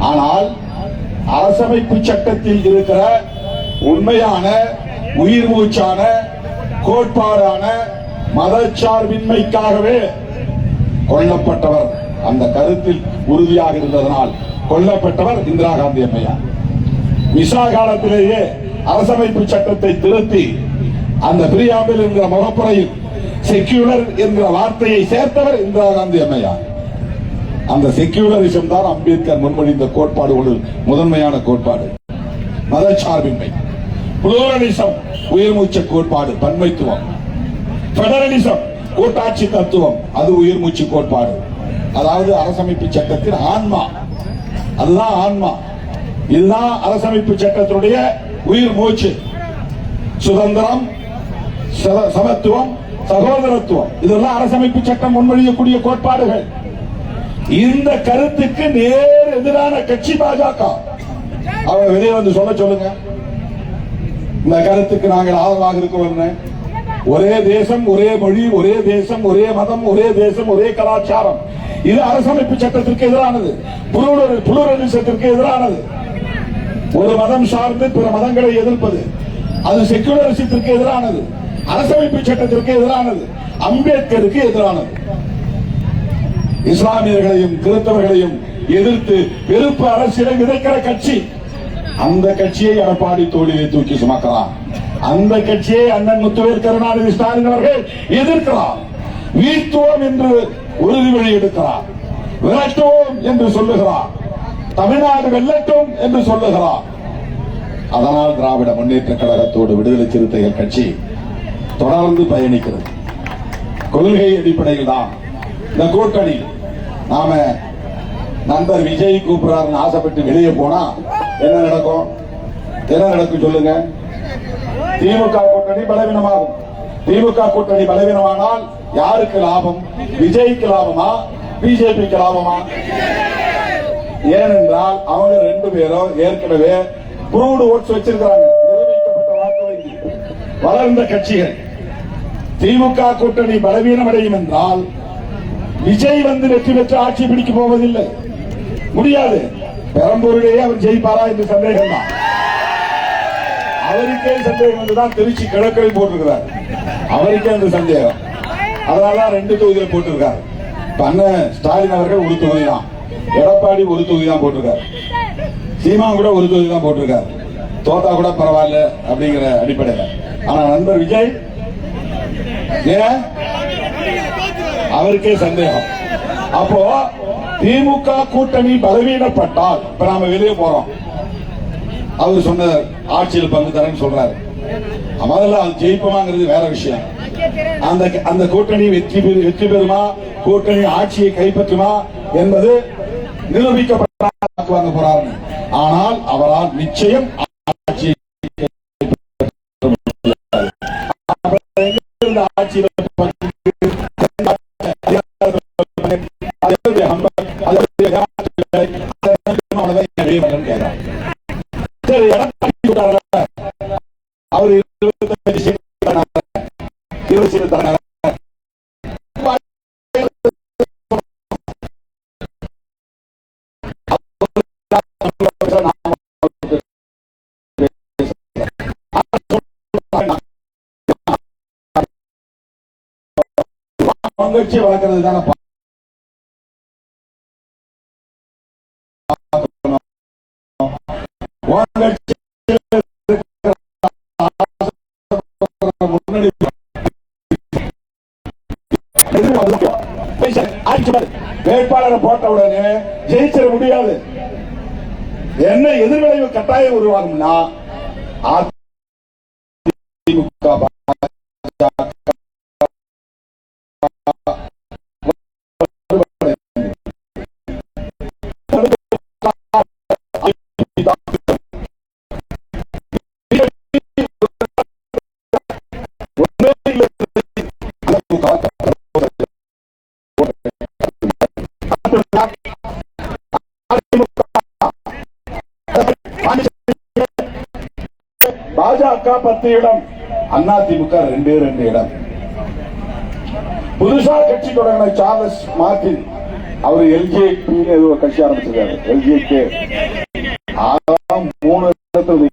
ஆனால் அரசமைப்பு சட்டத்தில் இருக்கிற உண்மையான உயிர் மூச்சான கோட்பாடான மதச்சார்பின்மைக்காகவே கொல்லப்பட்டவர், அந்த கருத்தில் உறுதியாக இருந்ததனால் கொல்லப்பட்டவர் இந்திரா காந்தி அம்மையார். மிசா காலத்திலேயே அரசமைப்பு சட்டத்தை திருத்தி அந்த பிரியாம்பிள் என்கிற முகப்புறையில் செக்யூலர் என்கிற வார்த்தையை சேர்த்தவர் இந்திரா காந்தி அம்மையார். அந்த செக்யூலரிசம் தான் அம்பேத்கர் முன்மொழிந்த கோட்பாடுகளில் முதன்மையான கோட்பாடு. மதச்சார்பின்மை, புளூரலிசம் உயிர் மூச்சு கோட்பாடு, பன்மைத்துவம், பெடரலிசம் கூட்டாட்சி தத்துவம், அது உயிர் மூச்சு கோட்பாடு. அதாவது அரசமைப்பு சட்டத்தின் ஆன்மா, அதுதான் ஆன்மா. இதுதான் அரசமைப்பு சட்டத்தினுடைய உயிர் மூச்சு. சுதந்திரம், சமத்துவம், சகோதரத்துவம், இதெல்லாம் அரசமைப்பு சட்டம் முன்மொழியக்கூடிய கோட்பாடுகள். இந்த கருத்துக்கு நேர் எதிரான கட்சி பாஜக. அவங்க வெளியே வந்து சொல்லுங்க, இந்த கருத்துக்கு நாங்கள் ஆதரவாக இருக்கிறோம். ஒரே தேசம், ஒரே மொழி, ஒரே தேசம், ஒரே மதம், ஒரே தேசம், ஒரே கலாச்சாரம், இது அரசமைப்பு சட்டத்திற்கு எதிரானது, புளூரலிசத்திற்கு எதிரானது. ஒரு மதம் சார்ந்து பிற மதங்களை எதிர்ப்பது, அது செக்குலரிசத்திற்கு எதிரானது, அரசமைப்பு சட்டத்திற்கு எதிரானது, அம்பேத்கருக்கு எதிரானது. இஸ்லாமியர்களையும் கிறிஸ்தவர்களையும் எதிர்த்து வெறுப்பு அரசியலை விதைக்கிற கட்சி. அந்த கட்சியை எடப்பாடி தோளிலே தூக்கி சுமக்கிறார். அந்த கட்சியை அண்ணன் முத்துவேல் கருணாநிதி ஸ்டாலின் அவர்கள் எதிர்க்கிறார். வீழ்த்துவோம் என்று உறுதிமொழி எடுக்கிறார். விரட்டுவோம் என்று சொல்லுகிறார். தமிழ்நாடு வெல்லட்டும் என்று சொல்லுகிறார். அதனால் திராவிட முன்னேற்ற கழகத்தோடு விடுதலை சிறுத்தைகள் கட்சி தொடர்ந்து பயணிக்கிறது. கொள்கை அடிப்படையில் தான் இந்த கூட்டணி. நாம நண்பர் விஜய் கூப்பிடுறாருன்னு ஆசைப்பட்டு வெளியே போனா என்ன நடக்கும்? என்ன நடக்கும் சொல்லுங்க? திமுக கூட்டணி பலவீனமாகும். திமுக கூட்டணி பலவீனமானால் யாருக்கு லாபம்? விஜய்க்கு லாபமா, பிஜேபிக்கு லாபமா? ஏனென்றால் அவங்க ரெண்டு பேரும் ஏற்கனவே ப்ரூவ்டு ஓட்ஸ் வச்சிருக்கிறாங்க, நிரூபிக்கப்பட்ட வாக்கு வங்கி. வளர்ந்த கட்சிகள். திமுக கூட்டணி பலவீனம் அடையும் என்றால் விஜய் வந்து வெற்றி பெற்று ஆட்சி பிடிக்க போவதில்லை, முடியாது. பெரம்பூரிலேயே அவர் ஜெயிப்பாரா என்று சந்தேகம் தான். அவருக்கே சந்தேகம் வந்துதான் திருச்சி கிழக்கில் போட்டிருக்கிறார். அவருக்கே அந்த சந்தேகம். அதனாலதான் 2 தொகுதியில் போட்டிருக்காரு. அண்ணன் ஸ்டாலின் அவர்கள் ஒரு தொகுதி தான், எடப்பாடி ஒரு தொகுதி தான் போட்டிருக்காரு, சீமா கூட ஒரு தொகுதி தான் போட்டிருக்காரு. தோத்தா கூட பரவாயில்ல அப்படிங்கிற அடிப்படையில். ஆனா நண்பர் விஜய் அவருக்கே சந்தேகம். அப்போ திமுக கூட்டணி பலவீனப்பட்டால் இப்ப நாம வெளியே போறோம். அவர் சொன்ன ஆட்சியில் பங்கு தரேன்னு சொல்றாரு. முதல்ல அது ஜெயிப்பமாங்கிறது வேற விஷயம். அந்த கூட்டணி வெற்றி பெறுமா, கூட்டணி ஆட்சியை கைப்பற்றுமா என்பது நிரூபிக்கப்பட்ட வாங்க போறாரு. ஆனால் அவரால் நிச்சயம் ஆட்சியை ஆட்சியில் அவர் 25 கட்சி வளர்க்கிறது தானே வேட்பாளரை போட்ட உடனே ஜெயிச்சிட முடியாது. என்ன எதிர்விளைவு கட்டாயம் உருவாகும்னா பாஜக 10 இடம், அதிமுக 2 இடம். புதுசா கட்சி தொடங்கின சார்லஸ் மார்டின் அவர் எல்ஜிஏக்கு ஏதோ கட்சி ஆரம்பிச்சிருக்காரு. எல்ஜிஏக்கு 3 இடத்துல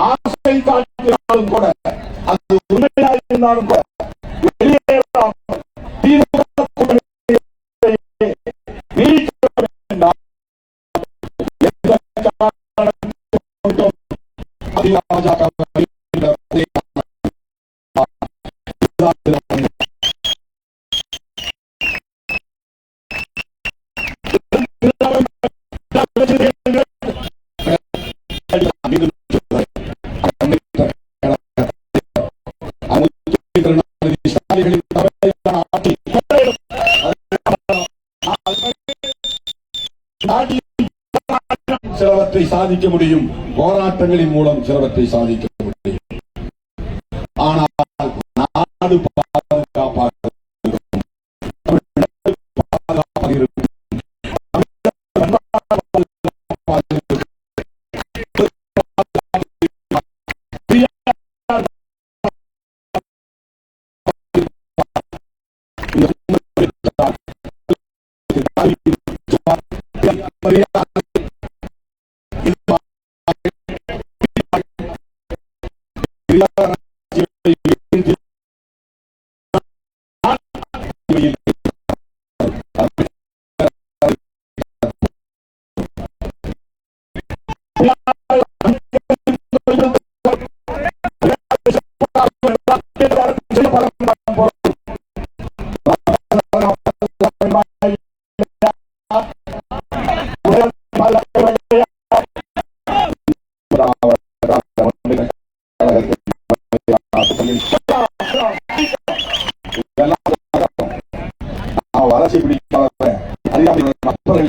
ஆசை காட்டினாலும் கூட அது உண்மையாக இருந்தாலும் கூட சிலவற்றை சாதிக்க முடியும், போராட்டங்களின் மூலம் சிலவற்றை சாதிக்க முடியும். ஆனால் நாடு பாதுகாப்பாக வளர்ச்சி பிடிக்காத மக்கள்